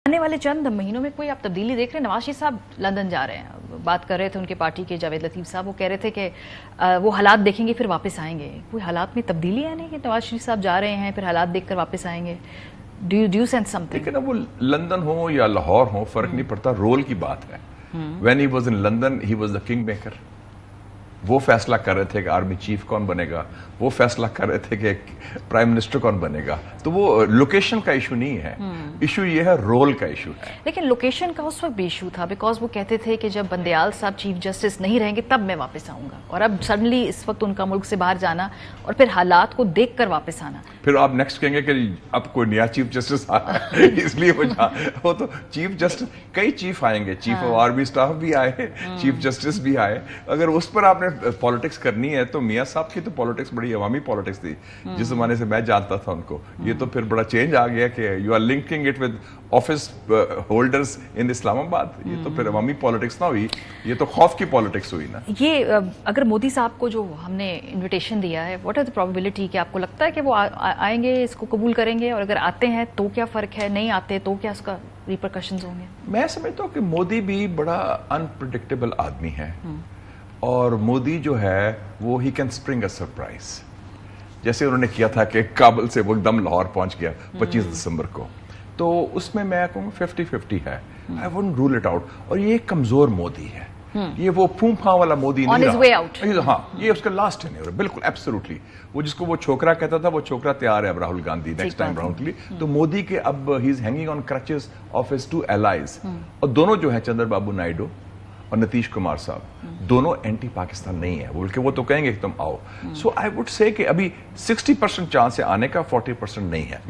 आने वाले चंद महीनों में कोई आप तब्दीली देख रहे हैं? नवाज शरीफ साहब लंदन जा रहे हैं, बात कर रहे थे उनके पार्टी के जावेद लतीफ साहब, वो कह रहे थे कि वो हालात देखेंगे फिर वापस आएंगे। कोई हालात में तब्दीली है नहीं कि नवाज शरीफ साहब जा रहे हैं फिर हालात देखकर वापस आएंगे? Do you sense something? लेकिन अब वो लंदन हो या लाहौर हो फर्क नहीं पड़ता, रोल की बात है। When he was in London he was the king maker. वो फैसला कर रहे थे कि आर्मी चीफ कौन बनेगा, वो फैसला कर रहे थे कि प्राइम मिनिस्टर कौन बनेगा। तो वो लोकेशन का इशू नहीं है, इशू ये है रोल का इशू है। लेकिन लोकेशन का उस वक्त भी इशू था बिकॉज वो कहते थे कि जब बंदयाल साहब चीफ जस्टिस नहीं रहेंगे तब मैं वापस आऊंगा, और अब सडनली इस वक्त उनका मुल्क से बाहर जाना और फिर हालात को देख कर वापस आना। फिर आप नेक्स्ट कहेंगे कि अब कोई नया चीफ जस्टिस आ रहा है इसलिए वो तो चीफ जस्टिस, कई चीफ आएंगे, चीफ ऑफ आर्मी स्टाफ भी आए, चीफ जस्टिस भी आए। अगर उस पर आपने पॉलिटिक्स करनी है तो मियां साहब की तो पॉलिटिक्स बड़ी अवामी पॉलिटिक्स थी जिस जमाने से मैं जानता था उनको। ये तो फिर बड़ा चेंज आ गया कि you are linking it with office holders in Islamabad. ये तो फिर अवामी पॉलिटिक्स ना हुई, ये तो खौफ की पॉलिटिक्स हुई ना। ये अगर मोदी साहब को जो हमने इन्विटेशन दिया है, व्हाट आर द प्रोबेबिलिटी कि आपको लगता है कि वो आएंगे, इसको कबूल करेंगे? और अगर आते हैं तो क्या फर्क है, नहीं आते तो क्या उसका रिपरकशंस होंगे? मैं समझता हूँ कि मोदी भी बड़ा अनप्रिडिक्टेबल आदमी है, और मोदी जो है वो he can spring a surprise, जैसे उन्होंने किया था कि काबुल से वो एकदम लाहौर पहुंच गया 25 दिसंबर को। तो उसमें मैं कहूँगा 50-50 है, I wouldn't rule it out. और ये कमजोर मोदी है, ये वो फूंफा वाला मोदी नहीं रहा। हाँ, ये उसका लास्ट टेन्योर है, बिल्कुल एब्सोल्युटली। वो जिसको वो छोकरा कहता था, वो छोकरा तैयार है अब Rahul Gandhi next time round के लिए। तो मोदी के अब he is hanging on crutches of his two allies, और दोनों जो है चंद्रबाबू नायडू और नीतीश कुमार साहब, दोनों एंटी पाकिस्तान नहीं है, बल्कि वो तो कहेंगे कि तुम आओ। सो आई वुड से कि अभी 60% चांस है आने का, 40% नहीं है।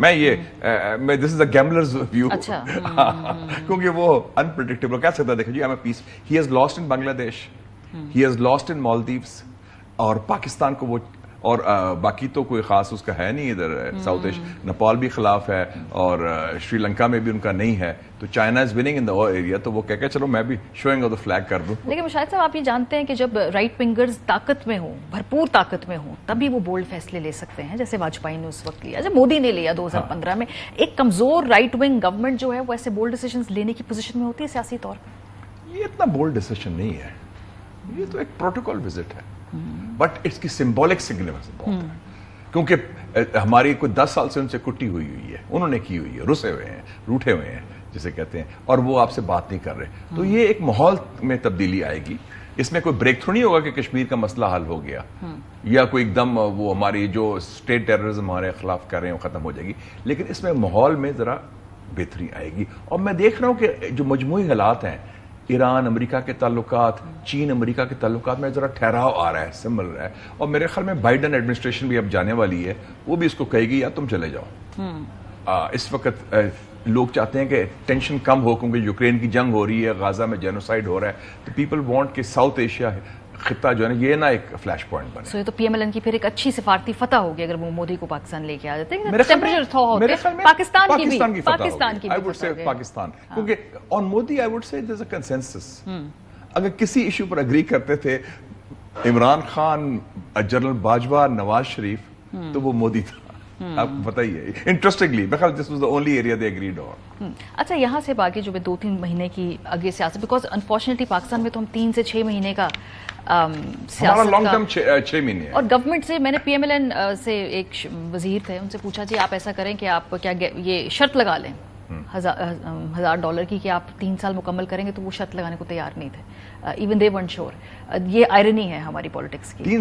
मैं this is a gambler's view, क्योंकि वो अनप्रिडिक्टेबल कह सकता है। देखो जी, I am a peace, he has lost in Bangladesh, he has lost in Maldives, और पाकिस्तान को वो, और बाकी तो कोई खास उसका है नहीं इधर साउथ एशिया। नेपाल भी खिलाफ है, और श्रीलंका में भी उनका नहीं है। तो China is winning in the area, तो वो कह चलो मैं भी शोइंग ऑफ द फ्लैग कर दूं। लेकिन शायद साहब आप ये जानते हैं कि जब राइट विंगर्स ताकत में हो, भरपूर ताकत में हो, तभी वो बोल्ड फैसले ले सकते हैं, जैसे वाजपेयी ने उस वक्त लिया, जब मोदी ने लिया 2015 में। एक कमजोर राइट विंग गवर्नमेंट जो है वो ऐसे बोल्ड डिसीजंस लेने की पोजीशन में होती है सियासी तौर पर? ये इतना बोल्ड डिसीजन नहीं है, ये तो एक प्रोटोकॉल विजिट है, बट इसकी सिंबॉलिक सिग्निफिकेंस बहुत है। क्योंकि हमारी कोई 10 साल से उनसे कुट्टी हुई है, उन्होंने की हुई है, रुसे हुए हैं, रूठे हुए हैं जिसे कहते हैं, और वो आपसे बात नहीं कर रहे। तो ये एक माहौल में तब्दीली आएगी। इसमें कोई ब्रेक थ्रू नहीं होगा कि कश्मीर का मसला हल हो गया, या कोई एकदम वो हमारी जो स्टेट टेररिज्म हमारे खिलाफ कर रहे हैं वो खत्म हो जाएगी। लेकिन इसमें माहौल में जरा बेहतरी आएगी। और मैं देख रहा हूं कि जो मजमूई हालात हैं, ईरान अमेरिका के ताल्लुकात, चीन अमेरिका के ताल्लुकात में जरा ठहराव आ रहा है, संभल रहा है। और मेरे ख्याल में बाइडन एडमिनिस्ट्रेशन भी अब जाने वाली है, वो भी इसको कहेगी या तुम चले जाओ। इस वक्त लोग चाहते हैं कि टेंशन कम हो, क्योंकि यूक्रेन की जंग हो रही है, गाजा में जेनोसाइड हो रहा है। तो पीपल वांट कि साउथ एशिया खिता जो है ना, ये ना एक फ्लैश पॉइंट बने। ये तो पीएमएलएन की फिर एक अच्छी सिफारती फतह होगी अगर वो मोदी को पाकिस्तान लेके आ जाते हैं। टेंपरेचर थॉ होते पाकिस्तान की आई वुड से पाकिस्तान, क्योंकि on Modi I would say there is a consensus. अगर किसी इशू पर एग्री करते थे इमरान खान, जनरल बाजवा, नवाज शरीफ, तो वो मोदी था। आपको बताइए, interestingly this was the only area they agreed on. अच्छा, यहाँ से बाकी जो 2-3 महीने की आगे सियासत, बिकॉज अनफॉर्चुनेटली पाकिस्तान में तो हम 3 से 6 महीने का हमारा लॉन्ग टर्म 6 महीने है। और गवर्नमेंट से, मैंने पीएमएलएन से एक वजीर थे, उनसे पूछा जी आप ऐसा करें कि आप क्या ये शर्त लगा लें $1000 की कि आप 3 साल मुकम्मल करेंगे, तो वो शर्त लगाने को तैयार नहीं थे। Even they want sure. ये आयरनी है हमारी पॉलिटिक्स की। 3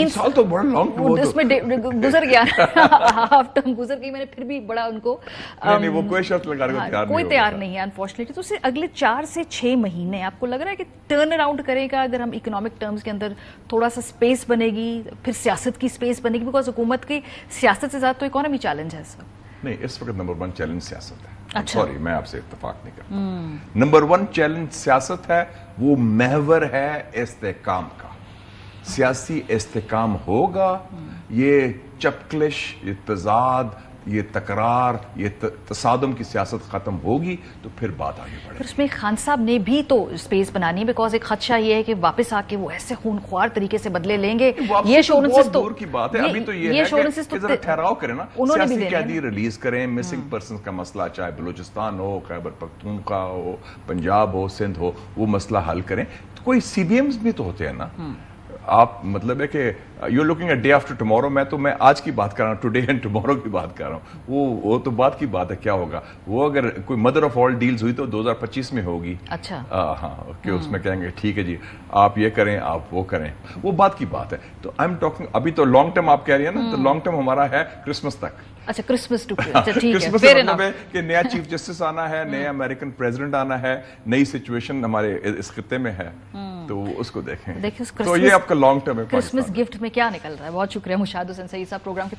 साल तो बड़ा लॉन्ग टर्म, उसमें गुजर गया हाफ टर्म गुजर गई, मैंने फिर भी बड़ा उनको नहीं, वो कोई शर्त लगाने को तैयार कोई तैयार नहीं है अनफॉर्चुनेटली। तो उससे अगले 4 से 6 महीने आपको लग रहा है कि टर्न अराउंड करेगा? अगर हम इकोनॉमिक टर्म्स के अंदर थोड़ा सा स्पेस बनेगी, फिर सियासत की स्पेस बनेगी, बिकॉज हुकूमत की सियासत से ज्यादा तो इकोनॉमी चैलेंज है इस वक्त। नहीं, इस वक्त नंबर 1 चैलेंज सियासत है। अच्छा। सॉरी, मैं आपसे इत्तेफाक नहीं करता। नंबर 1 चैलेंज सियासत है, वो महवर है इस्तेकाम का। सियासी इस्तेकाम होगा, ये चपकलिश, तजाद, ये तकरार, ये तसादुम की सियासत खत्म होगी तो फिर बात आगे बढ़ेगी। पर उसमें खान साहब ने भी तो स्पेस बनानी है, बिकॉज एक खदशा ये है कि वापस आके वो ऐसे खूनख्वार तरीके से बदले लेंगे। ये एश्योरेंसेस तो दूर की बात है, अभी तो ये है कि जरा ठहराव करें ना, उन्होंने भी कैदी रिलीज करें, मिसिंग पर्सन का मसला चाहे बलूचिस्तान हो, खैबर पख्तूनख्वा हो, पंजाब हो, सिंध हो, वो मसला हल करें। तो कोई सीबीएम्स भी तो होते हैं ना। आप मतलब है कि you looking at day after tomorrow, मैं आज की बात कर रहा हूँ, टुडे एंड टुमारो की बात कर रहा हूँ। वो तो बात की बात है, क्या होगा वो अगर कोई मदर ऑफ ऑल डील्स हुई तो 2025 में होगी। अच्छा हाँ, कि उसमें कहेंगे ठीक है जी आप ये करें आप वो करें, वो बात की बात है। तो आई एम टॉकिंग अभी तो लॉन्ग टर्म आप कह रही है ना, तो लॉन्ग टर्म हमारा है क्रिसमस तक। अच्छा क्रिसमस टू, अच्छा ठीक है, क्रिसमस फेयर मतलब है इनफ। कि नया चीफ जस्टिस आना है, नया अमेरिकन प्रेसिडेंट आना है, नई सिचुएशन हमारे इस खित्ते में है, तो उसको देखें। देखिए तो ये आपका लॉन्ग टर्म है। क्रिसमस गिफ्ट में क्या निकल रहा है। बहुत शुक्रिया मुशाहिद हुसैन सईद साहब प्रोग्राम के